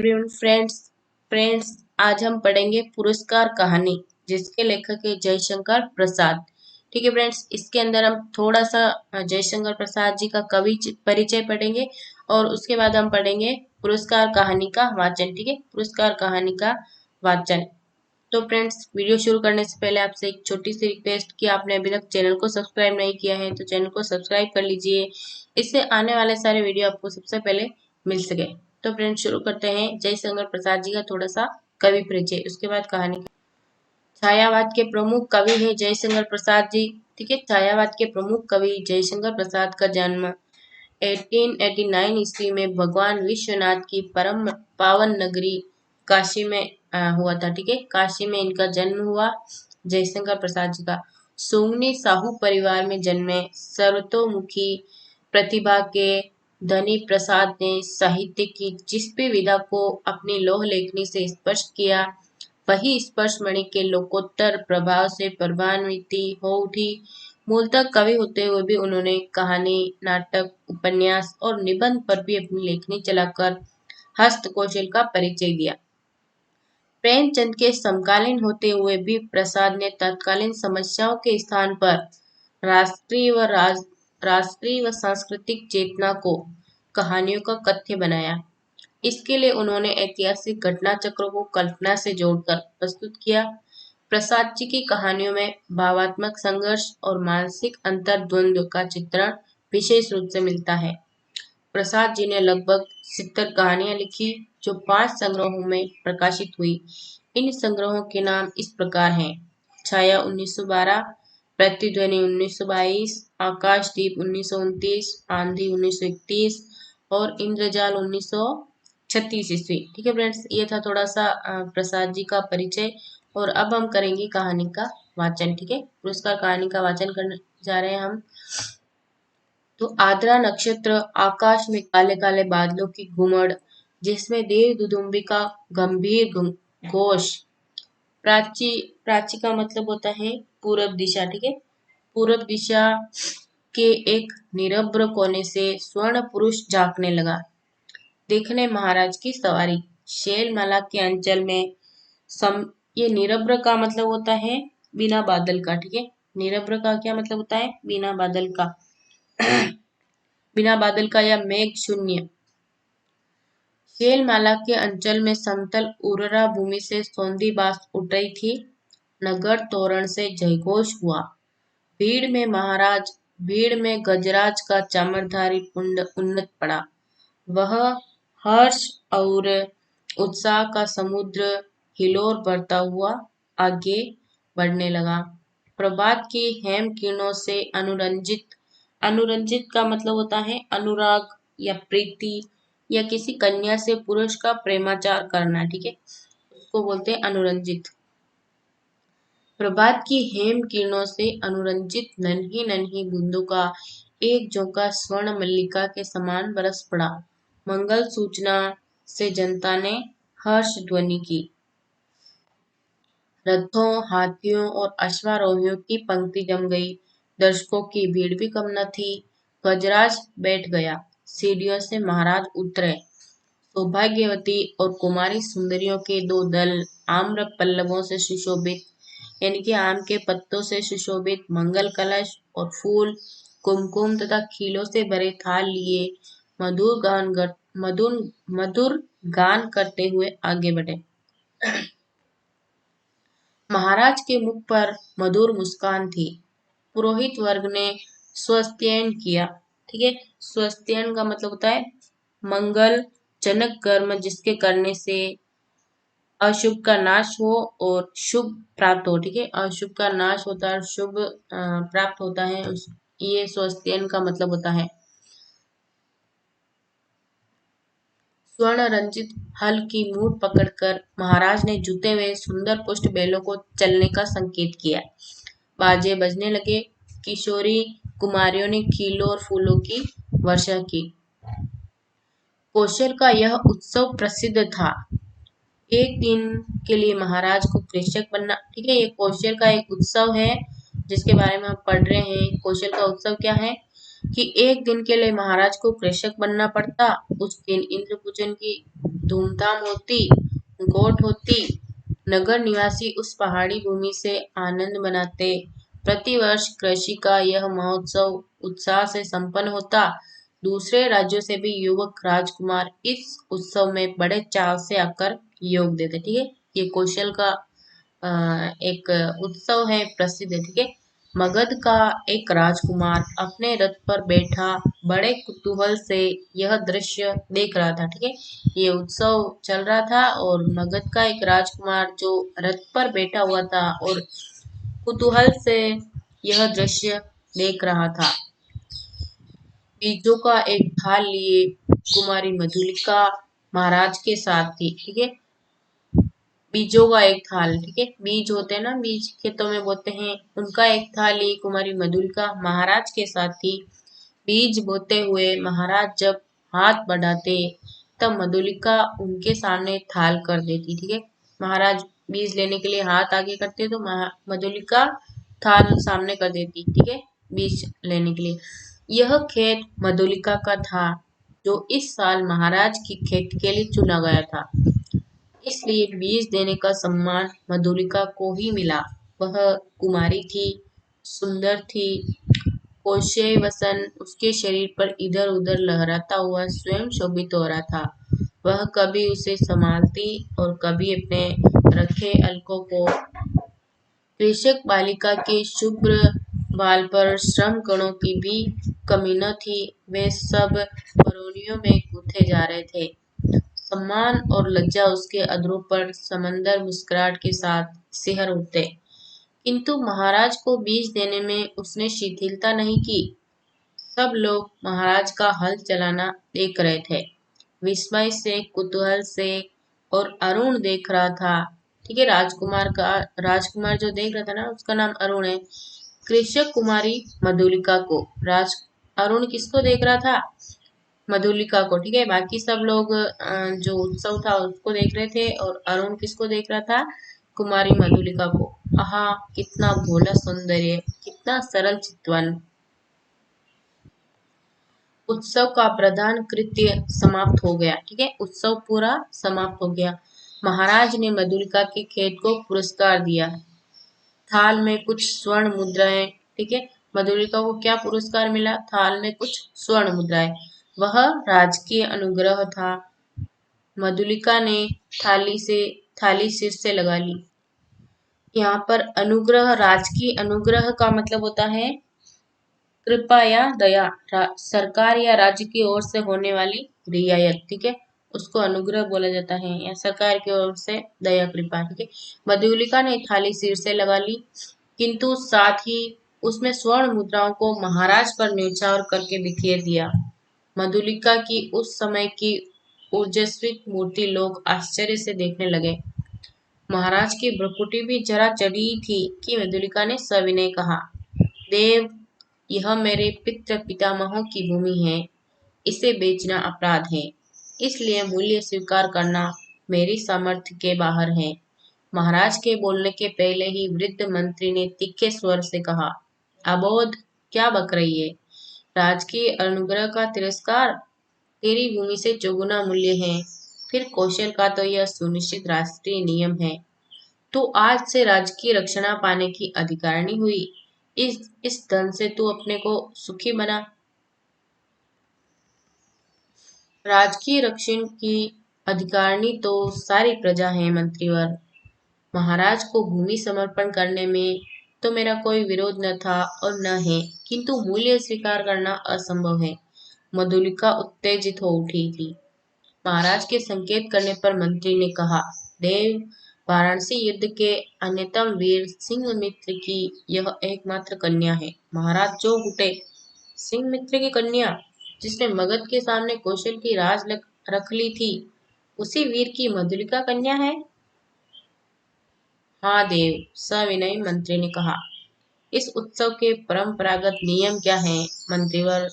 Everyone friends friends आज हम पढ़ेंगे पुरस्कार कहानी जिसके लेखक है जयशंकर प्रसाद। ठीक है फ्रेंड्स, इसके अंदर हम थोड़ा सा जयशंकर प्रसाद जी का कवि परिचय पढ़ेंगे और उसके बाद हम पढ़ेंगे पुरस्कार कहानी का वाचन। ठीक है, पुरस्कार कहानी का वाचन। तो फ्रेंड्स, वीडियो शुरू करने से पहले आपसे एक छोटी सी रिक्वेस्ट कि आपने अभी तक चैनल को सब्सक्राइब नहीं किया है तो चैनल को सब्सक्राइब कर लीजिए, इससे आने वाले सारे वीडियो आपको सबसे पहले मिल सके। तो फ्रेंड्स, शुरू करते हैं जयशंकर प्रसाद जी का थोड़ा सा कवि परिचय, उसके बाद कहानी। छायावाद के प्रमुख कवि है जयशंकर प्रसाद जी। ठीक है, छायावाद के प्रमुख कवि जयशंकर प्रसाद का जन्म 1889 ईस्वी में भगवान विश्वनाथ की परम पावन नगरी काशी में हुआ था। ठीक है, काशी में इनका जन्म हुआ जयशंकर प्रसाद जी का। सोंगनी साहू परिवार में जन्मे सर्वतोमुखी प्रतिभा के धनी प्रसाद ने साहित्य की जिस भी विधा को अपनी लौह लेखनी से स्पर्श किया, वही स्पर्श मणि के लोकोत्तर प्रभाव से प्रभान्वित हो उठी। मूलतः कवि होते हुए भी उन्होंने कहानी, नाटक, उपन्यास और निबंध पर भी अपनी लेखनी चलाकर हस्त कौशल का परिचय दिया। प्रेमचंद के समकालीन होते हुए भी प्रसाद ने तत्कालीन समस्याओं के स्थान पर राष्ट्रीय व सांस्कृतिक चेतना को कहानियों का कथ्य बनाया। इसके लिए उन्होंने ऐतिहासिक घटना चक्रों को कल्पना से जोड़कर प्रस्तुत किया। प्रसाद जी की कहानियों में भावात्मक संघर्ष और मानसिक अंतर्द्वंद का चित्रण विशेष रूप से मिलता है। प्रसाद जी ने लगभग 70 कहानियां लिखी जो 5 संग्रहों में प्रकाशित हुई। इन संग्रहों के नाम इस प्रकार हैं: छाया 1912, प्रतिध्वनि 1922, आकाशदीप 1929, आंधी 1931 और इंद्रजाल 1936 ईस्वी। ठीक है फ्रेंड्स, ये था थोड़ा सा प्रसाद जी का परिचय और अब हम करेंगे कहानी का वाचन। ठीक है, पुरस्कार कहानी का वाचन करने जा रहे हैं हम। तो आद्रा नक्षत्र, आकाश में काले काले बादलों की घुमड़ जिसमें देव दुदुम्बी का गंभीर घोष। प्राची प्राची का मतलब होता है पूरब दिशा। ठीक है, पूरब दिशा के एक निरभ्र कोने से स्वर्ण पुरुष झांकने लगा। देखने महाराज की सवारी। शैलमाला के अंचल में ये निरभ्र का मतलब होता है बिना बादल का। ठीक है, निरभ्र का क्या मतलब होता है? बिना बादल का बिना बादल का या मेघ शून्य। शैलमाला के अंचल में समतल उर्वरा भूमि से सौंधी बास उठ रही थी। नगर तोरण से जयघोष हुआ। भीड़ में गजराज का चामरधारी पुंड उन्नत पड़ा। वह हर्ष और उत्साह का समुद्र हिलोर भरता हुआ आगे बढ़ने लगा। प्रभात की हेम किरणों से अनुरंजित का मतलब होता है अनुराग या प्रीति या किसी कन्या से पुरुष का प्रेमाचार करना। ठीक है, उसको बोलते हैं अनुरंजित। प्रभात की हेम किरणों से अनुरंजित नन्ही नन्ही बूंदों का एक झोंका स्वर्ण मल्लिका के समान बरस पड़ा। मंगल सूचना से जनता ने हर्ष ध्वनि की। रथों, हाथियों और अश्वारोहियों की पंक्ति जम गई। दर्शकों की भीड़ भी कम न थी। गजराज बैठ गया। सीढ़ियों से महाराज उतरे। सौभाग्यवती और कुमारी सुंदरियों के 2 दल आम्र पल्लवों से सुशोभित, यानी कि आम के पत्तों से सुशोभित मंगल कलश और फूल, कुमकुम तथा खीलों से भरे थाल लिए मधुर गान करते हुए आगे बढ़े। महाराज के मुख पर मधुर मुस्कान थी। पुरोहित वर्ग ने स्वस्त्ययन किया। ठीक है, स्वस्त्ययन का मतलब होता है मंगल जनक कर्म जिसके करने से अशुभ का नाश हो और शुभ प्राप्त हो। ठीक है, अशुभ का नाश होता है, शुभ प्राप्त होता है, ये स्वस्त्ययन का मतलब होता है। स्वर्ण रंजित हल की मूठ पकड़कर महाराज ने जुते हुए सुंदर पुष्ट बैलों को चलने का संकेत किया। बाजे बजने लगे। किशोरी कुमारियों ने खीलों और फूलों की वर्षा की। कौशल का यह उत्सव प्रसिद्ध था। एक दिन के लिए महाराज को प्रेषक बनना। ठीक है, ये कौशल का एक उत्सव है जिसके बारे में हम पढ़ रहे हैं। कौशल का उत्सव क्या है? कि एक दिन के लिए महाराज को कृषक बनना पड़ता। उस दिन इंद्र पूजन की धूमधाम होती, गोट होती, नगर निवासी उस पहाड़ी भूमि से आनंद मनाते। प्रतिवर्ष कृषि का यह महोत्सव उत्साह से संपन्न होता। दूसरे राज्यों से भी युवक राजकुमार इस उत्सव में बड़े चाव से आकर योग देते। ठीक है, ये कौशल का एक उत्सव है, प्रसिद्ध है। ठीक है, मगध का एक राजकुमार अपने रथ पर बैठा बड़े कुतूहल से यह दृश्य देख रहा था। ठीक है, ये उत्सव चल रहा था और मगध का एक राजकुमार जो रथ पर बैठा हुआ था और कुतूहल से यह दृश्य देख रहा था। बीजों का एक थाल लिए कुमारी मधुलिका महाराज के साथ थी। ठीक है, बीजों का एक थाल, ठीक है, बीज होते हैं ना, बीज खेतों में बोते हैं, उनका एक थाल ली कुमारी मधुलिका महाराज के साथ थी। बीज बोते हुए महाराज जब हाथ बढ़ाते तब मधुलिका उनके सामने थाल कर देती। ठीक है, महाराज बीज लेने के लिए हाथ आगे करते तो मधुलिका थाल सामने कर देती। ठीक है, बीज लेने के लिए। यह खेत मधुलिका का था जो इस साल महाराज की खेत के लिए चुना गया था, इसलिए बीज देने का सम्मान मधुलिका को ही मिला। वह कुमारी थी, सुंदर थी, वसन उसके शरीर पर इधर उधर लहराता हुआ स्वयं शोभित हो रहा था। वह कभी उसे संभालती और कभी अपने रखे अलकों को। कृषक बालिका के शुभ्र बाल पर श्रम कणों की भी कमी न थी। वे सब बरौनियों में गूंथे जा रहे थे। सम्मान और लज्जा उसके अधरों पर समंदर मुस्कुराहट के साथ सिहर उठते। किंतु महाराज को बीज देने में उसने शिथिलता नहीं की। सब लोग महाराज का हल चलाना देख रहे थे, विस्मय से, कुतूहल से। और अरुण देख रहा था। ठीक है, राजकुमार जो देख रहा था ना, उसका नाम अरुण है। कृषक कुमारी मधुलिका को राज अरुण किसको देख रहा था? मधुलिका को। ठीक है, बाकी सब लोग जो उत्सव था उसको देख रहे थे और अरुण किसको देख रहा था? कुमारी मधुलिका को। आहा, कितना भोला सौंदर्य, कितना सरल चितवन। उत्सव का प्रधान कृत्य समाप्त हो गया। ठीक है, उत्सव पूरा समाप्त हो गया। महाराज ने मधुलिका के खेत को पुरस्कार दिया। थाल में कुछ स्वर्ण मुद्राएं। ठीक है, मधुलिका को क्या पुरस्कार मिला? थाल में कुछ स्वर्ण मुद्राएं। वह राजकीय अनुग्रह था। मधुलिका ने थाली सिर से लगा ली। यहाँ पर अनुग्रह, राजकीय अनुग्रह का मतलब होता है कृपा या दया। सरकार या राज्य की ओर से होने वाली रियायत। ठीक है, उसको अनुग्रह बोला जाता है, या सरकार की ओर से दया, कृपा। ठीक है, मधुलिका ने थाली सिर से लगा ली, किंतु साथ ही उसमें स्वर्ण मुद्राओं को महाराज पर न्यौछावर करके बिखेर दिया। मधुलिका की उस समय की ऊर्जस्वी मूर्ति लोग आश्चर्य से देखने लगे। महाराज की भ्रुकुटी भी जरा चढ़ी थी कि मधुलिका ने सविनय कहा, देव, यह मेरे पितृ पितामहों की भूमि है, इसे बेचना अपराध है, इसलिए मूल्य स्वीकार करना मेरी सामर्थ्य के बाहर है। महाराज के बोलने के पहले ही वृद्ध मंत्री ने तीखे स्वर से कहा, अबोध, क्या बक रही है? राजकीय अनुग्रह का तिरस्कार तेरी भूमि से चौगुना मूल्य है। फिर कौशल का तो यह सुनिश्चित राष्ट्रीय नियम है। तू आज से राजकीय रक्षणा पाने की अधिकारिणी हुई। इस धन से तू अपने को सुखी बना। राजकीय रक्षण की अधिकारिणी तो सारी प्रजा है मंत्रीवर। महाराज को भूमि समर्पण करने में तो मेरा कोई विरोध न था और न है, किंतु मूल्य स्वीकार करना असंभव है। मधुलिका उत्तेजित हो उठी थी। महाराज के संकेत करने पर मंत्री ने कहा, देव, वाराणसी युद्ध के अन्यतम वीर सिंहमित्र की यह एकमात्र कन्या है। महाराज चौंक उठे। सिंहमित्र की कन्या, जिसने मगध के सामने कौशल की रख ली थी, उसी वीर की मधुलिका कन्या है? हाँ देव, सविनय मंत्री ने कहा। इस उत्सव के परंपरागत नियम क्या हैं? मंत्रीवर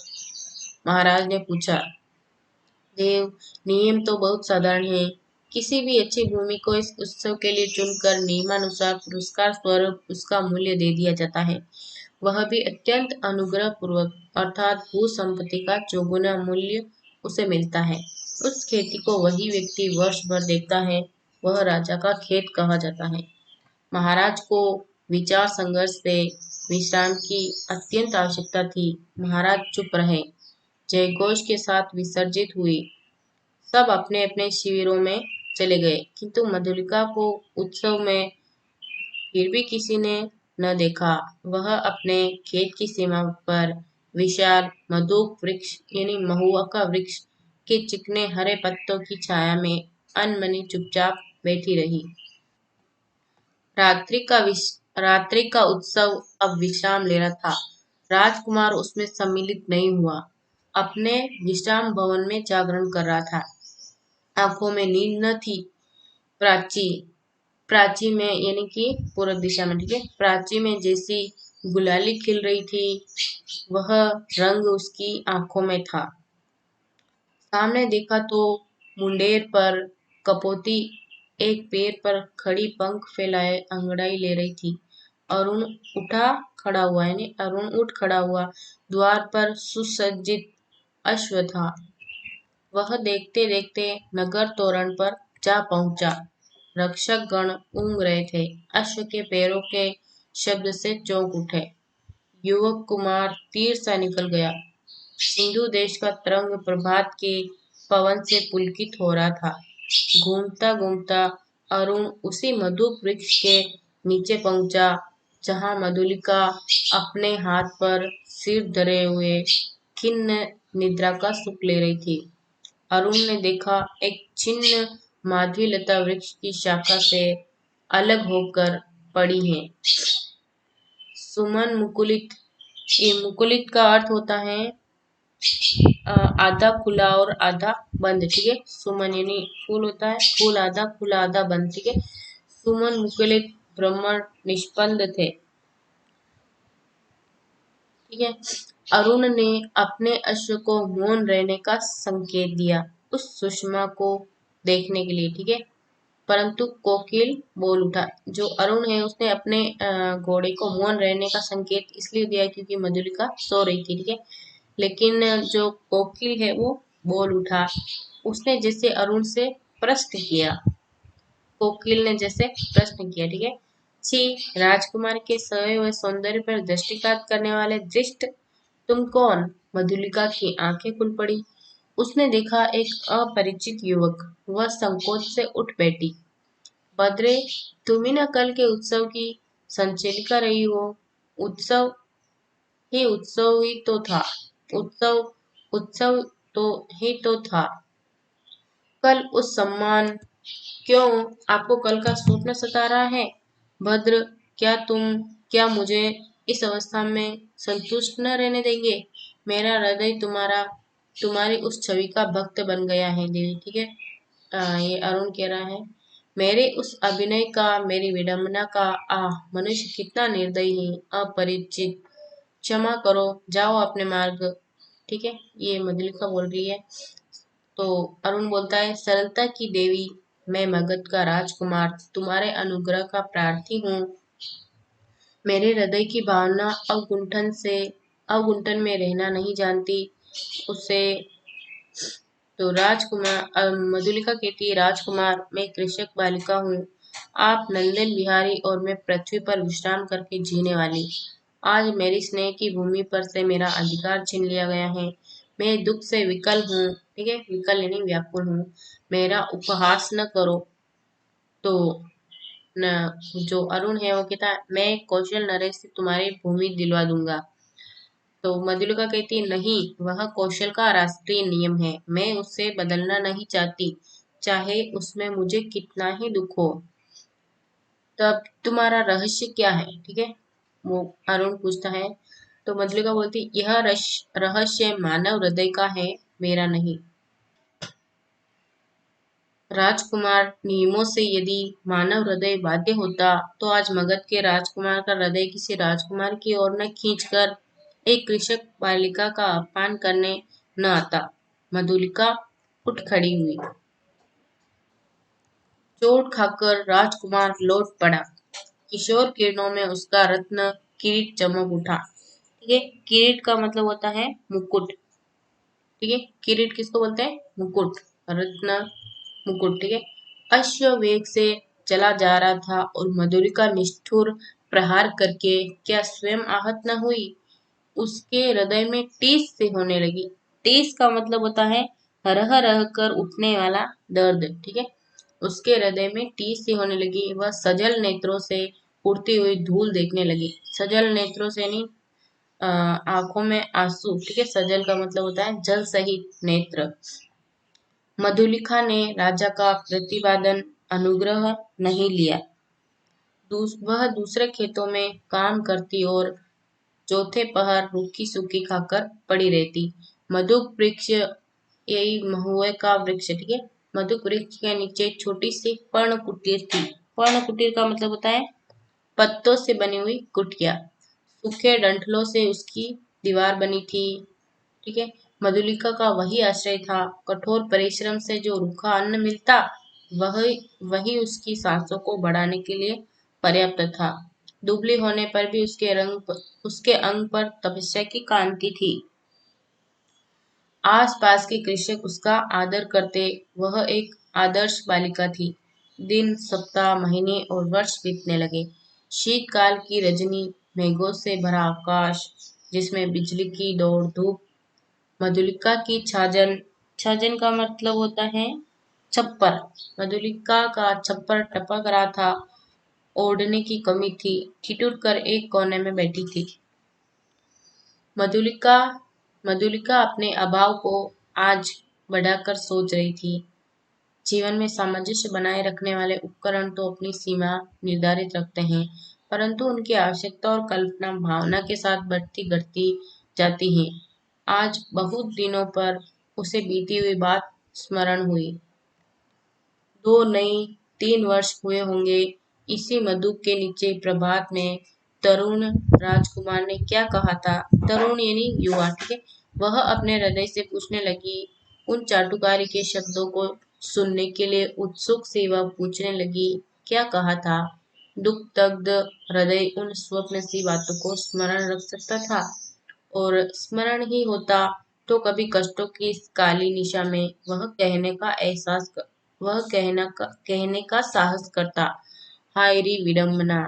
महाराज ने पूछा। देव, नियम तो बहुत साधारण है। किसी भी अच्छी भूमि को इस उत्सव के लिए चुनकर नियमानुसार पुरस्कार स्वरूप उसका मूल्य दे दिया जाता है। वह भी अत्यंत अनुग्रह पूर्वक, अर्थात भू संपत्ति का चौगुना मूल्य उसे मिलता है। उस खेती को वही व्यक्ति वर्ष भर देखता है, वह राजा का खेत कहा जाता है। महाराज को विचार संघर्ष से विश्राम की अत्यंत आवश्यकता थी। महाराज चुप रहे, जयघोष के साथ विसर्जित हुई, सब अपने अपने शिविरों में चले गए, किंतु मधुलिका को उत्सव में फिर भी किसी ने न देखा। वह अपने खेत की सीमा पर विशाल मधुप वृक्ष यानी महुआ का वृक्ष के चिकने हरे पत्तों की छाया में अनमनी चुपचाप बैठी रही। रात्रि का उत्सव अब विश्राम ले रहा था। राजकुमार उसमें सम्मिलित नहीं हुआ, अपने विश्राम भवन में जागरण कर रहा था। आंखों में नींद न थी। प्राची प्राची में यानी कि पूर्व दिशा में, ठीक है, प्राची में जैसी गुलाली खिल रही थी, वह रंग उसकी आंखों में था। सामने देखा तो मुंडेर पर कपोती एक पैर पर खड़ी पंख फैलाए अंगड़ाई ले रही थी। अरुण उठ खड़ा हुआ द्वार पर सुसज्जित अश्व था। वह देखते देखते नगर तोरण पर जा पहुंचा। रक्षक गण ऊँघ रहे थे। अश्व के पैरों के शब्द से चौंक उठे। युवक कुमार तीर सा निकल गया। सिंधु देश का तरंग प्रभात के पवन से पुलकित हो रहा था। घूमता घूमता अरुण उसी मधुप वृक्ष के नीचे पहुंचा, जहां मधुलिका अपने हाथ पर सिर धरे हुए खिन्न निद्रा का सुख ले रही थी। अरुण ने देखा, एक छिन्न माधवीलता वृक्ष की शाखा से अलग होकर पड़ी है। सुमन मुकुलित, ये मुकुलित का अर्थ होता है आधा खुला और आधा बंद, ठीक है। सुमन यानी फूल होता है, फूल आधा खुला आधा बंद, ठीक है। सुमन मुकुलित ब्राह्मण निष्पन्द थे, ठीक है। अरुण ने अपने अश्व को मौन रहने का संकेत दिया, उस सुषमा को देखने के लिए, ठीक है। परंतु कोकिल बोल उठा। जो अरुण है उसने अपने घोड़े को मौन रहने का संकेत इसलिए दिया क्योंकि मधुलिका सो रही थी, ठीक है। लेकिन जो कोकिल है वो बोल उठा। उसने जैसे अरुण से प्रश्न किया, कोकिल ने जैसे प्रश्न किया, ठीक है। छी, राजकुमार के सोए हुए सौंदर्य पर दृष्टिपात करने वाले दृष्ट, तुम कौन? मधुलिका की आंखें खुल पड़ी। उसने देखा एक अपरिचित युवक। वह संकोच से उठ बैठी। भद्रे, तुम ही न कल के उत्सव की संचालिका रही हो। उत्सव उत्सव ही तो था। उत्सव उत्सव तो ही तो था। कल उस सम्मान, क्यों आपको कल का स्वप्न सता रहा है? भद्र, क्या मुझे इस अवस्था में संतुष्ट न रहने देंगे? मेरा हृदय तुम्हारी उस छवि का भक्त बन गया है देवी, ठीक है। ये अरुण कह रहा है, मेरे उस अभिनय का, मेरी विडंबना का, मनुष्य कितना निर्दयी है, अपरिचित, क्षमा करो, जाओ अपने मार्ग, ठीक है। ये मधुलिका बोल रही है। तो अरुण बोलता है, सरलता की देवी, मैं मगध का राजकुमार तुम्हारे अनुग्रह का प्रार्थी हूँ। मेरे हृदय की भावना अवगुंठन में रहना नहीं जानती। उसे तो मधुलिका कहती है, राजकुमार, मैं कृषक बालिका हूँ, आप नंदन बिहारी और मैं पृथ्वी पर विश्राम करके जीने वाली। आज मेरी स्नेह की भूमि पर से मेरा अधिकार छीन लिया गया है। मैं दुख से विकल हूँ, ठीक है, विकल यानी व्याकुल हूँ। मेरा उपहास न करो। तो न जो अरुण है वो कहता है, मैं कौशल नरेश से तुम्हारी भूमि दिलवा दूंगा। तो मधुलिका कहती है, नहीं, वह कौशल का राष्ट्रीय नियम है, मैं उसे बदलना नहीं चाहती, चाहे उसमें मुझे कितना ही दुख हो। तब तुम्हारा रहस्य क्या है, ठीक है, वो अरुण पूछता है। तो मधुलिका बोलती, यह रहस्य मानव हृदय का है, मेरा नहीं। राजकुमार, नियमों से यदि मानव हृदय बाध्य होता तो आज मगध के राजकुमार का हृदय किसी राजकुमार की ओर न खींचकर एक कृषक बालिका का अपमान करने न आता। मधुलिका उठ खड़ी हुई। चोट खाकर राजकुमार लौट पड़ा। किशोर किरणों में उसका रत्न किरीट चमक उठा। ठीक है, किरीट का मतलब होता है मुकुट। ठीक है, किरीट किसको बोलते हैं? मुकुट, रत्न मुकुट। ठीक है, अश्व वेग से चला जा रहा था और मधुलिका निष्ठुर प्रहार करके क्या स्वयं आहत न हुई? उसके हृदय में टीस से होने लगी। टीस का मतलब होता है रह रह कर उठने वाला दर्द। ठीक है, उसके हृदय में टीस से होने लगी। वह सजल नेत्रों से उड़ती हुई धूल देखने लगी। सजल नेत्रों से नहीं, आंखों में आंसू। ठीक है, सजल का मतलब होता है जल सहित नेत्र। मधुलिका ने राजा का प्रतिवादन अनुग्रह नहीं लिया। वह दूसरे खेतों में काम करती और चौथे पहर रूखी सूखी खाकर पड़ी रहती। मधुक वृक्ष, यही महुए का वृक्ष। ठीक है, मधुक वृक्ष के नीचे एक छोटी सी पर्ण कुटीर थी। पर्ण कुटीर का मतलब होता है पत्तों से बनी हुई कुटिया। सूखे डंठलों से उसकी दीवार बनी थी। ठीक है, मधुलिका का वही आश्रय था। कठोर परिश्रम से जो रूखा अन्न मिलता, वही वही उसकी सांसों को बढ़ाने के लिए पर्याप्त था। दुबली होने पर भी उसके अंग पर तपस्या की कांति थी। आस-पास के कृषक उसका आदर करते। वह एक आदर्श बालिका थी। दिन, सप्ताह, महीने और वर्ष बीतने लगे। शीतकाल की रजनी, मेघों से भरा आकाश जिसमें बिजली की दौड़ धूप, मधुलिका की छाजन। छाजन का मतलब होता है छप्पर। मधुलिका का छप्पर टपक रहा था। ओढ़ने की कमी थी। ठिठुर कर एक कोने में बैठी थी। मधुलिका मधुलिका अपने अभाव को आज बढ़ाकर सोच रही थी। जीवन में सामंजस्य बनाए रखने वाले उपकरण तो अपनी सीमा निर्धारित रखते हैं, परंतु उनकी आवश्यकता और कल्पना भावना के साथ बढ़ती घटती जाती है। आज बहुत दिनों पर उसे बीती हुई बात स्मरण हुई। 2 नहीं 3 वर्ष हुए होंगे। इसी मधु के नीचे प्रभात में तरुण राजकुमार ने क्या कहा था? तरुण यानी युवा। ठीक है, वह अपने हृदय से पूछने लगी। उन चाटुकारी के शब्दों को सुनने के लिए उत्सुक से वह पूछने लगी, क्या कहा था? दुख दग्ध हृदय उन स्वप्न सी बातों को स्मरण रख सकता था, और स्मरण ही होता तो कभी कष्टों की इस काली निशा में कहने का साहस करता। हाय री विडंबना!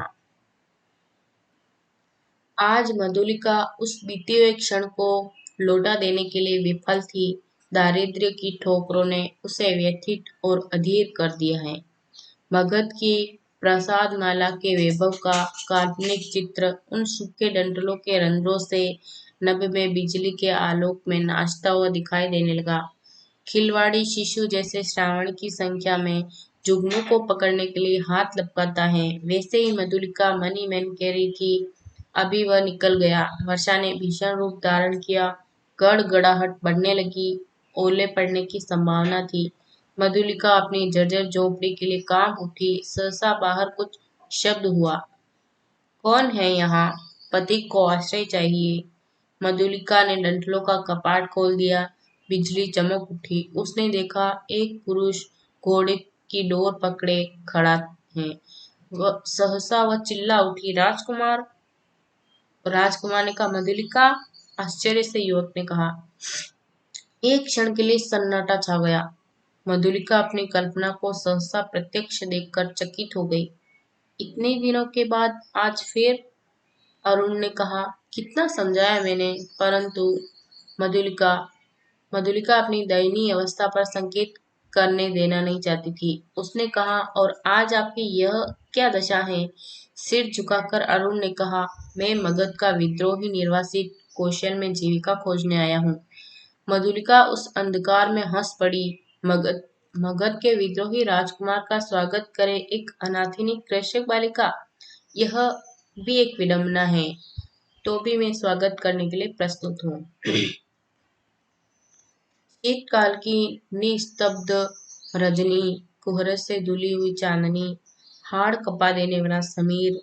आज मधुलिका उस बीते हुए क्षण को लौटा देने के लिए विफल थी। दारिद्र्य की ठोकरों ने उसे व्यथित और अधीर कर दिया है। मगध की प्रसाद माला के वैभव का काल्पनिक चित्र उन सूखे डंठलों के रंध्रों से नभ में बिजली के आलोक में नाचता हुआ दिखाई देने लगा। खिलवाड़ी शिशु जैसे श्रावण की संख्या में जुगनू को पकड़ने के लिए हाथ लपकाता है, वैसे ही मधुलिका मन ही मन कह रही थी, अभी वह निकल गया। वर्षा ने भीषण रूप धारण किया। गड़गड़ाहट बढ़ने लगी। ओले पड़ने की संभावना थी। मधुलिका अपनी जर्जर झोपड़ी के लिए कांप उठी। सहसा बाहर कुछ शब्द हुआ। कौन है यहाँ? पति को आश्रय चाहिए। मधुलिका ने डंठलों का कपाट खोल दिया। बिजली चमक उठी। उसने देखा एक पुरुष घोड़े की डोर पकड़े खड़ा है। सहसा वह चिल्ला उठी, राजकुमार! राजकुमार ने कहा, मधुलिका! आश्चर्य से युवक ने कहा। एक क्षण के लिए सन्नाटा छा गया। मधुलिका अपनी कल्पना को सहसा प्रत्यक्ष देखकर चकित हो गई। इतने दिनों के बाद आज फिर? अरुण ने कहा, कितना समझाया मैंने, परंतु मधुलिका मधुलिका अपनी दयनीय अवस्था पर संकेत करने देना नहीं चाहती थी। उसने कहा, और आज आपकी यह क्या दशा है? सिर झुकाकर अरुण ने कहा, मैं मगध का विद्रोही निर्वासित कौशल में जीविका खोजने आया हूँ। मधुलिका उस अंधकार में हंस पड़ी। मगध मगध के विद्रोही राजकुमार का स्वागत करे एक अनाथिनी कृषक बालिका, यह भी एक विडंबना है। तो भी मैं स्वागत करने के लिए प्रस्तुत हूँ। शीतकाल की निस्तब्ध रजनी, कोहरे से धुली हुई चांदनी, हाड़ कपा देने वाला समीर,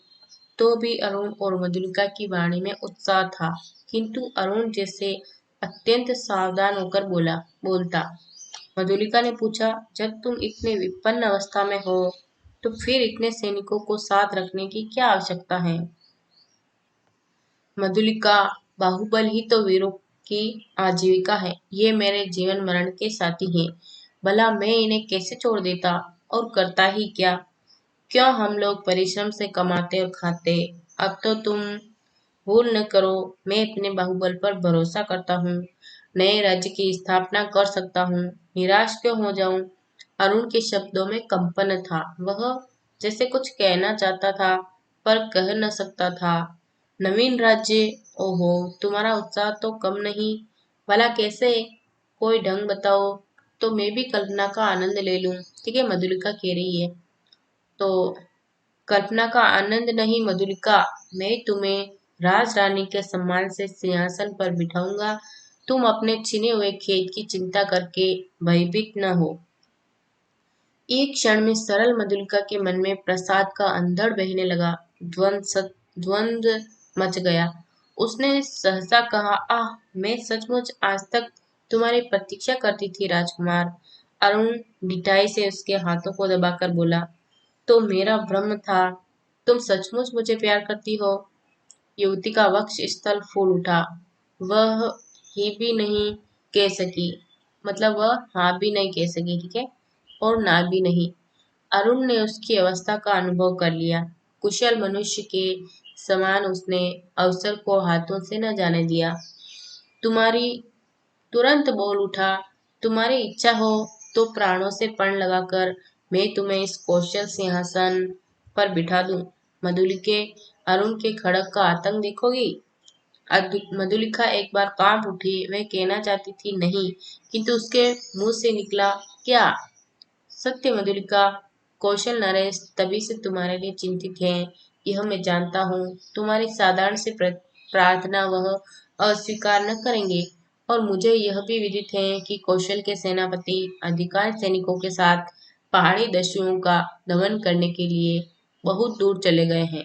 तो भी अरुण और मधुलिका की वाणी में उत्साह था। किंतु अरुण जैसे अत्यंत सावधान होकर बोलता। मधुलिका ने पूछा, जब तुम इतने विपन्न अवस्था में हो, तो फिर इतने सैनिकों को साथ रखने की क्या आवश्यकता है? मधुलिका, बाहुबल ही तो वीरों की आजीविका है। ये मेरे जीवन मरण के साथी हैं। भला मैं इन्हें कैसे छोड़ देता, और करता ही क्या। क्यों हम लोग परिश्रम से कमाते और खाते। अब तो तुम भूल न करो, मैं अपने बाहुबल पर भरोसा करता हूँ। नए राज्य की स्थापना कर सकता हूँ। निराश क्यों हो जाऊं। अरुण के शब्दों में कंपन था। वह जैसे कुछ कहना चाहता था, पर कह न सकता था। नवीन राज्य, ओहो, तुम्हारा उत्साह तो कम नहीं। भला कैसे, कोई ढंग बताओ, तो मैं भी कल्पना का आनंद ले लूं। ठीक है, मधुलिका कह रही है। तो कल्पना का आनंद नहीं मधुलिका, मैं तुम्हें राज रानी के सम्मान से सिंहासन पर बिठाऊंगा। तुम अपने छिने हुए खेत की चिंता करके भयभीत न हो। एक क्षण में सरल मधुलिका के मन में प्रसाद का अंधड़ बहने लगा। द्वंद्व मच गया। उसने सहसा कहा, आह, मैं सचमुच आज तक तुम्हारी प्रतीक्षा करती थी राजकुमार। अरुण ढिठाई से उसके हाथों को दबाकर बोला, तो मेरा भ्रम था। तुम सचमुच मुझे प्यार करती हो। युवती का वक्ष स्थल फूल उठा। वह ही भी नहीं कह सकी, मतलब वह हाँ भी नहीं कह सकी, ठीक है, और ना भी नहीं। अरुण ने उसकी अवस्था का अनुभव कर लिया। कुशल मनुष्य के समान उसने अवसर को हाथों से न जाने दिया। तुम्हारी तुरंत बोल उठा, तुम्हारी इच्छा हो तो प्राणों से पण लगाकर मैं तुम्हें इस कौशल सिंहासन पर बिठा दूं। मधुलिके, अरुण के खड़क का आतंक देखोगी। मधुलिका एक बार कांप उठी। वह कहना चाहती थी नहीं, किंतु उसके मुंह से निकला, क्या। सत्य मधुलिका, कौशल नरेश तभी से तुम्हारे लिए चिंतित है, यह मैं जानता हूँ। तुम्हारी साधारण से प्रार्थना वह अस्वीकार न करेंगे। और मुझे यह भी विदित है कि कौशल के सेनापति अधिकांश सैनिकों के साथ पहाड़ी दस्युओं का दमन करने के लिए बहुत दूर चले गए हैं।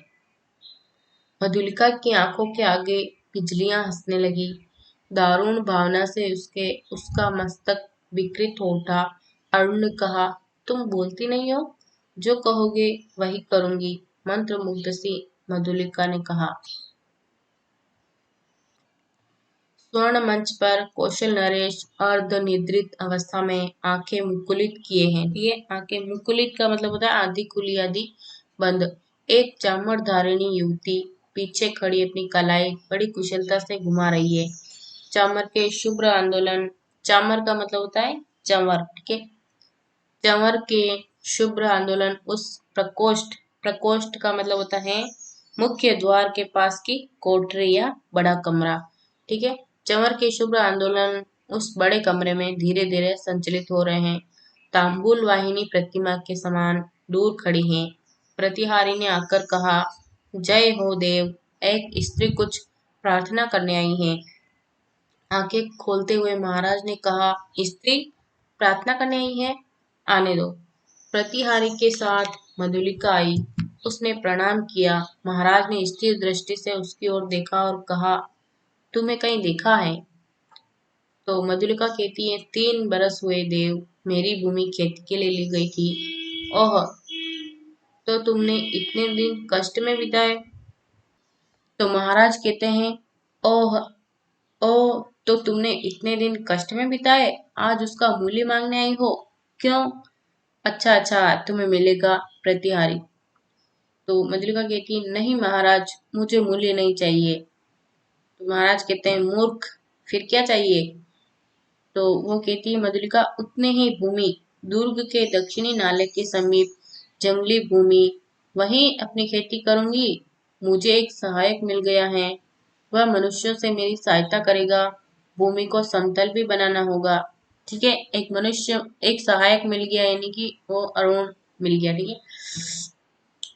मधुलिका की आंखों के आगे बिजलियां हंसने लगी। दारुण भावना से उसका मस्तक विकृत हो उठा। अरुण ने कहा, तुम बोलती नहीं हो। जो कहोगे वही करूंगी, मंत्र मुग्ध सी मधुलिका ने कहा। स्वर्ण मंच पर कौशल नरेश अर्ध निद्रित अवस्था में आंखें मुकुलित किए हैं। ये आंखें मुकुलित का मतलब होता है आधी खुली आधी बंद। एक चामर धारिणी युवती पीछे खड़ी अपनी कलाई बड़ी कुशलता से घुमा रही है। चामर के शुभ्र आंदोलन, चामर का मतलब होता है चंवर, ठीक है। चंवर के शुभ्र आंदोलन उस प्रकोष्ठ, प्रकोष्ठ का मतलब होता है मुख्य द्वार के पास की कोठरी या बड़ा कमरा, ठीक है। चंवर के शुभ्र आंदोलन उस बड़े कमरे में धीरे धीरे संचलित हो रहे हैं। तांबुल वाहिनी प्रतिमा के समान दूर खड़ी है। प्रतिहारी ने आकर कहा, जय हो देव। एक स्त्री कुछ प्रार्थना करने आई है। आंखें खोलते हुए महाराज ने कहा, स्त्री प्रार्थना करने आई है, आने दो। प्रतिहारी के साथ मधुलिका आई। उसने प्रणाम किया। महाराज ने स्थिर दृष्टि से उसकी ओर देखा और कहा, तुम्हें कहीं देखा है। तो मधुलिका कहती है, 3 बरस हुए देव, मेरी भूमि खेती के लिए ली गई थी। ओह, तो तुमने इतने दिन कष्ट में बिताए। तो महाराज कहते हैं, ओह, ओह, तो तुमने इतने दिन कष्ट में बिताए, आज उसका मूल्य मांगने आई हो। क्यों। अच्छा अच्छा, तुम्हें मिलेगा। प्रतिहारी। तो मधुलिका कहती है, नहीं महाराज, मुझे मूल्य नहीं चाहिए। तो महाराज कहते हैं, मूर्ख, फिर क्या चाहिए। तो वो कहती है मधुलिका, उतने ही भूमि, दुर्ग के दक्षिणी नाले के समीप जंगली भूमि, वहीं अपनी खेती करूंगी। मुझे एक सहायक मिल गया है, वह मनुष्यों से मेरी सहायता करेगा। भूमि को समतल भी बनाना होगा, ठीक है। एक मनुष्य, एक सहायक मिल गया, यानी कि वो अरुण मिल गया, ठीक है।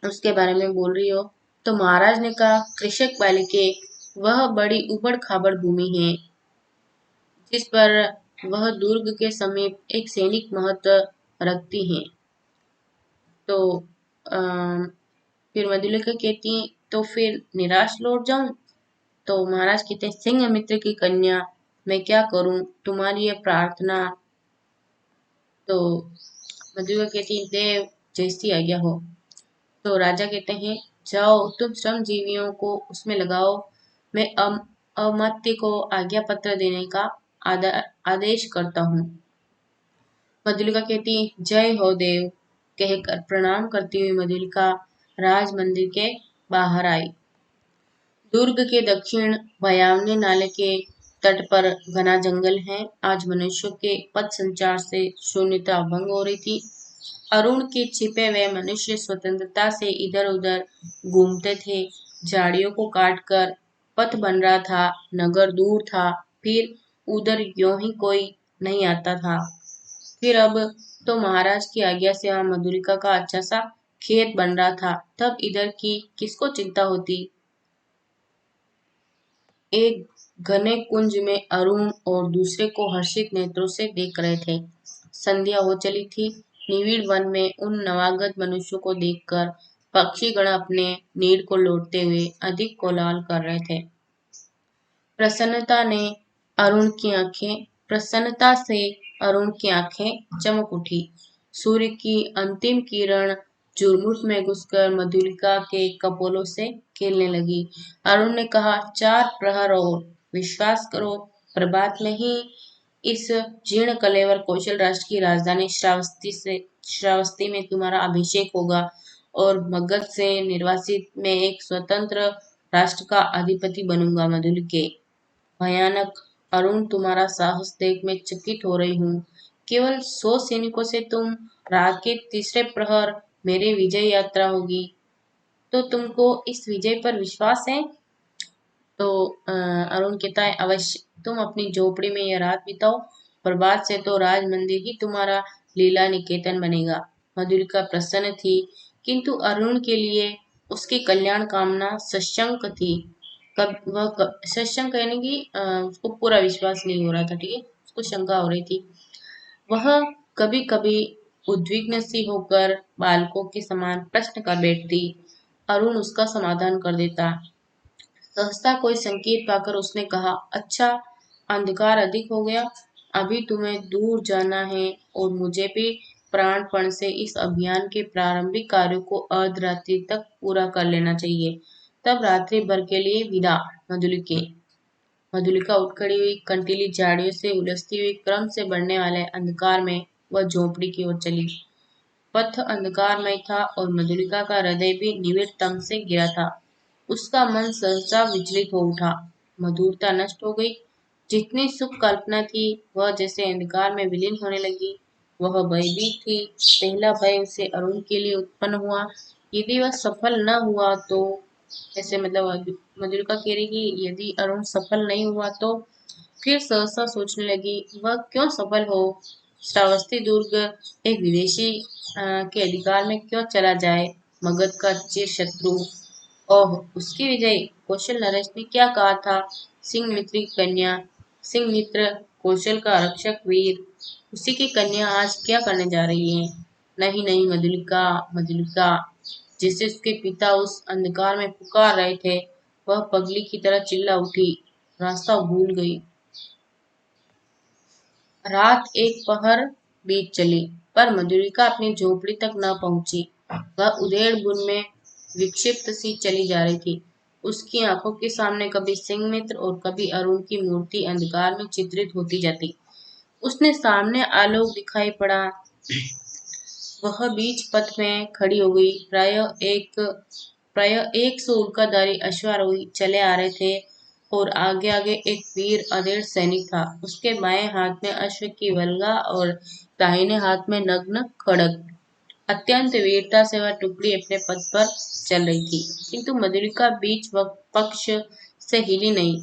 उसके बारे में बोल रही हो। तो महाराज ने कहा, कृषक बालिके, वह बड़ी उबड़ खाबड़ भूमि है जिस पर वह दुर्ग के समीप एक सैनिक महत्व रखती है। तो अम, फिर मधुलिका कहती है, तो फिर निराश लौट जाऊं। तो महाराज कहते हैं, सिंह मित्र की कन्या, मैं क्या करूं, तुम्हारी यह प्रार्थना। तो मधुलिका कहती है, देव जैसी आज्ञा हो। तो राजा कहते हैं, जाओ तुम श्रम जीवियों को उसमें लगाओ, मैं अमात्य को आज्ञा पत्र देने का आदेश करता हूँ। मधुलिका कहती जय हो देव कहकर प्रणाम करती हुई मधुलिका राज मंदिर के बाहर आई। दुर्ग के दक्षिण भयावने नाले के तट पर घना जंगल है। आज मनुष्यों के पथ संचार से शून्यता भंग हो रही थी। अरुण के छिपे हुए मनुष्य स्वतंत्रता से इधर उधर घूमते थे। झाड़ियों को काटकर पथ बन रहा था। नगर दूर था, फिर उधर यों ही कोई नहीं आता था। फिर अब तो महाराज की आज्ञा से वहां मधुलिका का अच्छा सा खेत बन रहा था। तब इधर की किसको चिंता होती। एक घने कुंज में अरुण और दूसरे को हर्षित नेत्रों से देख रहे थे। संध्या हो चली थी। निविड़ वन में उन नवागत मनुष्यों को देखकर पक्षीगण अपने नीड को लौटते हुए अधिक कोलाहल कर रहे थे। प्रसन्नता ने अरुण की आंखें प्रसन्नता से अरुण की आंखें चमक उठी। सूर्य की अंतिम किरण झुरमुट में घुसकर मधुलिका के कपोलों से खेलने लगी। अरुण ने कहा 4 प्रहर और विश्वास करो प्रभात में ही इस जीर्ण कलेवर कौशल राष्ट्र की राजधानी श्रावस्ती में तुम्हारा अभिषेक होगा और मगध से निर्वासित में एक स्वतंत्र राष्ट्र का अधिपति बनूंगा। मधुलिके भयानक अरुण तुम्हारा साहस देख मैं चकित हो रही हूँ। केवल 100 सैनिकों से तुम रात के तीसरे प्रहर मेरे विजय यात्रा होगी। तो तुमको इस विजय पर विश्वास है? तो अरुण कहता है अवश्य। तुम अपनी झोपड़ी में यह रात बिताओ। प्रभात से तो राज मंदिर ही तुम्हारा लीला निकेतन बनेगा। मधुलिका प्रसन्न थी, किंतु अरुण के लिए उसकी कल्याण कामना सशंक थी। सशंक यानी कि उसको पूरा विश्वास नहीं हो रहा था। ठीक है, उसको शंका हो रही थी। वह कभी कभी उद्विग्न सी होकर बालकों के समान प्रश्न कर बैठती। अरुण उसका समाधान कर देता। सहसा कोई संकेत पाकर उसने कहा अच्छा अंधकार अधिक हो गया। अभी तुम्हें दूर जाना है और मुझे भी प्राणपण से इस अभियान के प्रारंभिक कार्यों को अर्धरात्रि तक पूरा कर लेना चाहिए। तब रात्रि भर के लिए विदा। मधुलिके मधुलिका उठ खड़ी हुई। कंटीली झाड़ियों से उलझती हुई क्रम से बढ़ने वाले अंधकार में वह झोपड़ी की ओर चली। पथ अंधकारमय था और मधुलिका का हृदय भी निविड़ तम से गिरा था। उसका मन सहसा विचलित हो उठा। मधुरता नष्ट हो गई। जितनी सुख कल्पना थी वह जैसे अंधकार में विलीन होने लगी। वह भयभीत थी। पहला भय उसे अरुण के लिए उत्पन्न हुआ। यदि वह सफल न हुआ तो ऐसे मतलब मधुलिका कह रही कि यदि अरुण सफल नहीं हुआ तो फिर सहसा सोचने लगी वह क्यों सफल हो। श्रावस्ती दुर्ग एक विदेशी के अधिकार में क्यों चला जाए। मगध का चिर शत्रु ओह उसकी विजय। कौशल नरेश ने क्या कहा था। सिंह मित्र की कन्या सिंह मित्र कौशल का रक्षक वीर उसी की कन्या आज क्या करने जा रही है। नहीं नहीं मधुलिका मधुलिका जिसे उसके पिता उस अंधकार में पुकार रहे थे। वह पगली की तरह चिल्ला उठी। रास्ता भूल गई। रात एक पहर बीत चली पर मधुलिका अपनी झोपड़ी तक न पहुंची। वह उधेड़ बुन में विक्षिप्त सी चली जा रही थी। उसकी आंखों के सामने कभी सिंह मित्र और कभी अरुण की मूर्ति अंधकार में चित्रित होती जाती। उसने सामने आलोक दिखाई पड़ा। वह बीच पथ में खड़ी हो गई। प्राय 100 उल्काधारी अश्वारोही चले आ रहे थे और आगे आगे एक वीर अधेड़ सैनिक था। उसके बाएं हाथ में अश्व की वल्गा और दाहिने हाथ में नग्न खड्ग। अत्यंत वीरता से वह टुकड़ी अपने पथ पर चल रही थी, किंतु मधुलिका बीच पक्ष से हिली नहीं।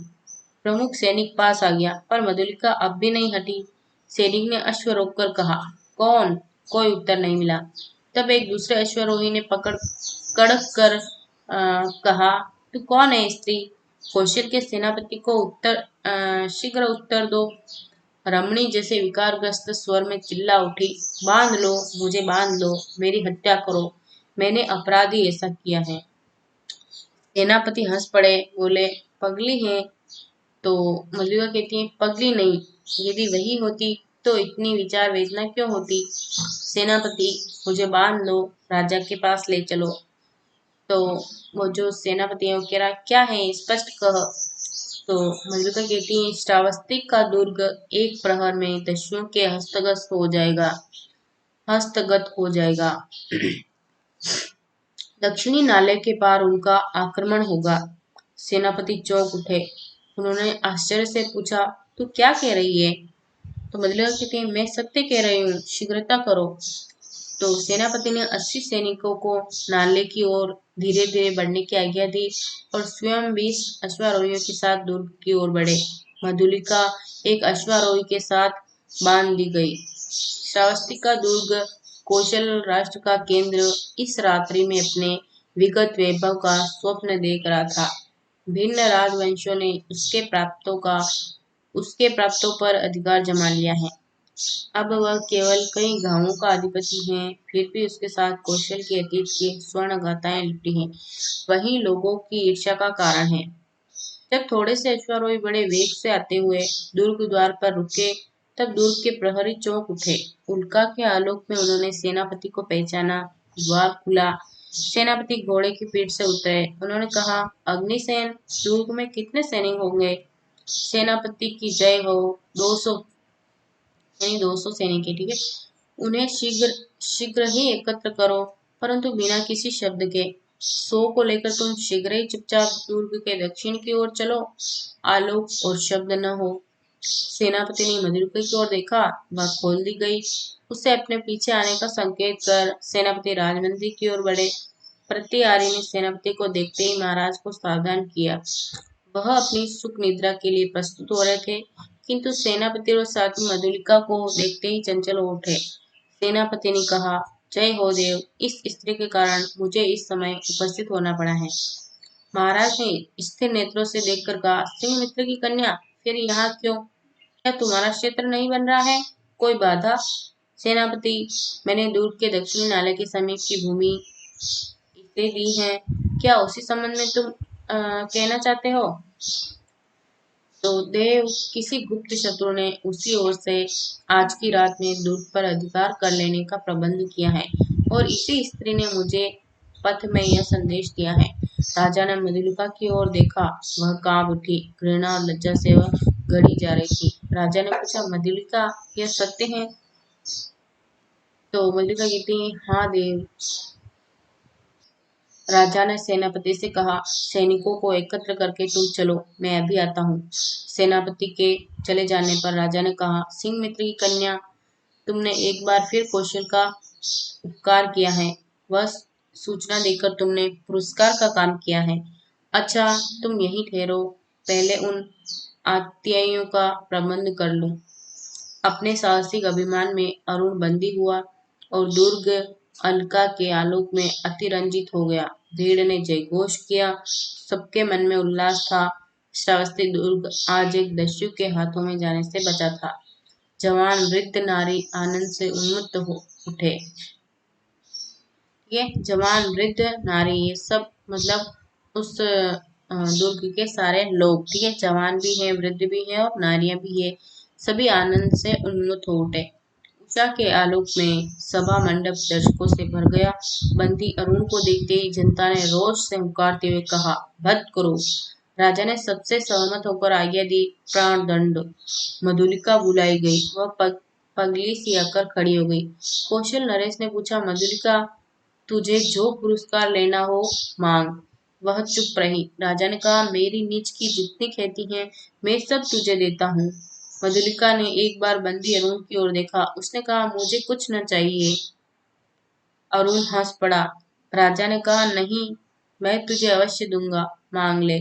प्रमुख सैनिक पास आ गया पर मधुलिका अब भी नहीं हटी। सैनिक ने अश्व रोककर कहा कौन। कोई उत्तर नहीं मिला। तब एक दूसरे अश्वारोही ने पकड़ कड़क कर कहा तू कौन है स्त्री। कौशल के सेनापति को शीघ्र उत्तर दो। रमणी जैसे विकारग्रस्त स्वर में चिल्ला उठी बांध लो मुझे बांध लो मेरी हत्या करो मैंने अपराधी ऐसा किया है। सेनापति हंस पड़े बोले पगली है। तो मल्लिका कहती है पगली नहीं। यदि वही होती तो इतनी विचार वेदना क्यों होती। सेनापति मुझे बांध लो राजा के पास ले चलो। तो वो जो सेनापति है वो कह रहा क्या है स्पष्ट कह। तो मधुलिका कहती है श्रावस्ती का दुर्ग एक प्रहर में दस्युओं के हस्तगत हो जाएगा। दक्षिणी नाले के पार उनका आक्रमण होगा। सेनापति चौंक उठे। उन्होंने आश्चर्य से पूछा, तू क्या कह रही है? तो मधुलिका कहती है, मैं सत्य कह रही हूँ, शीघ्रता करो। तो सेनापति ने 80 सैनिकों को नाले की ओर धीरे धीरे बढ़ने की आज्ञा दी और स्वयं 20 अश्वारोहियों के साथ दुर्ग की ओर बढ़े। मधुलिका एक अश्वारोही के साथ बांध दी गई। श्रावस्ती का दुर्ग कौशल राष्ट्र का केंद्र इस रात्रि में अपने विगत वैभव का स्वप्न देख रहा था। भिन्न राजवंशों ने उसके प्राप्तों पर अधिकार जमा लिया है। अब वह केवल कई गांवों का अधिपति है, फिर भी उसके साथ कौशल के अतीत की स्वर्ण गाथाएं लिपटी हैं। वही लोगों की ईर्ष्या का कारण है। जब थोड़े से अश्वारोही बड़े वेग से आते हुए दुर्ग द्वार पर रुके, तब दुर्ग के प्रहरी चौंक उठे। उल्का के आलोक में उन्होंने सेनापति को पहचाना। द्वार खुला। सेनापति घोड़े की पीठ से उतरे। उन्होंने कहा, अग्निसेन, दुर्ग में कितने सैनिक होंगे? सेनापति की जय हो। 200 सैनिक है, ठीक है। उन्हें शीघ्र शीघ्र ही एकत्र करो, परंतु बिना किसी शब्द के। 100 को लेकर तुम शीघ्र ही चुपचाप दुर्ग के दक्षिण की ओर चलो। आलोक और शब्द न हो। सेनापति ने मधुलिका की ओर देखा। वह खोल दी गई। उसे अपने पीछे आने का संकेत कर सेनापति राजमंदिर की ओर बढ़े। प्रतिहारी ने सेनापति को देखते ही महाराज को सावधान किया। वह अपनी सुख निद्रा के लिए प्रस्तुत हो रहे थे, किंतु सेनापति और साथी मधुलिका को देखते ही चंचल हो उठे। सेनापति ने कहा, जय हो देव, इस स्त्री के कारण मुझे इस समय उपस्थित होना पड़ा है। महाराज ने स्थिर नेत्रों से देखकर कहा, सिंह मित्र की कन्या, फिर यहाँ क्यों? क्या तुम्हारा क्षेत्र नहीं बन रहा है? कोई बाधा? सेनापति, मैंने दुर्ग के दक्षिणी नाले के समीप की भूमि इसलिए दी है। क्या उसी संबंध में तुम कहना चाहते हो? तो देव, किसी गुप्त शत्रु ने उसी ओर से आज की रात में दुर्ग पर अधिकार कर लेने का प्रबंध किया है और इसी स्त्री ने मुझे पथ में यह संदेश दिया है। राजा ने मधुलिका की ओर देखा। वह कांप उठी। घृणा और लज्जा से वह गड़ी जा रही थी। राजा ने पूछा, मधुलिका, यह सत्य है? तो मधुलिका कहती है, हाँ देव। राजा ने सेनापति से कहा, सैनिकों को एकत्र करके तुम चलो, मैं अभी आता हूँ। सेनापति के चले जाने पर राजा ने कहा, सिंह मित्र की कन्या, तुमने एक बार फिर कौशल का उपकार किया है। वह सूचना देकर तुमने पुरस्कार का काम किया है। अच्छा, तुम यहीं ठहरो, पहले उन आतिथ्यों का प्रबंध कर लूं। अपने साहसिक अभिमान में अरुण बंदी हुआ और दुर्ग अलका के आलोक में अतिरंजित हो गया। भीड़ ने जयघोष किया। सबके मन में उल्लास था। श्रावस्ती दुर्ग आज एक दस्यु के हाथों में जाने से बचा था। जवान वृद्ध नारी आनंद से उन्मत्त हो उठे। ये जवान वृद्ध नारी, ये सब मतलब उस दुर्ग के सारे लोग, ठीक है। जवान भी है, वृद्ध भी है और नारियां भी है। सभी आनंद से उन्मत्त हो उठे। उषा के आलोक में सभा मंडप दर्शकों से भर गया। बंदी अरुण को देखते ही जनता ने रोष से हुंकारते हुए कहा, वध करो। राजा ने सबसे सहमत होकर आज्ञा दी। प्राण दंड। मधुलिका बुलाई गई। वह पगली सी आकर खड़ी हो गई। कौशल नरेश ने पूछा, मधुलिका, तुझे जो पुरस्कार लेना हो मांग। वह चुप रही। राजा ने कहा, मेरी नीच की जितनी ख्याति है, मैं सब तुझे देता हूँ। मधुलिका ने एक बार बंदी अरुण की ओर देखा। उसने कहा, मुझे कुछ न चाहिए। अरुण हंस पड़ा। राजा ने कहा, नहीं, मैं तुझे अवश्य दूंगा, मांग ले।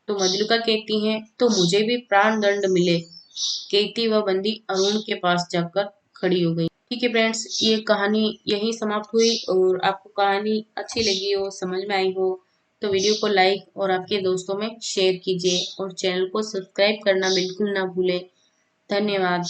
तो मधुलिका कहती है, तो मुझे भी प्राण दंड मिले। कहती वह बंदी अरुण के पास जाकर खड़ी हो गई। ठीक है फ्रेंड्स, ये कहानी यही समाप्त हुई और आपको कहानी अच्छी लगी हो, समझ में आई हो, तो वीडियो को लाइक और आपके दोस्तों में शेयर कीजिए और चैनल को सब्सक्राइब करना बिल्कुल ना भूलें। धन्यवाद।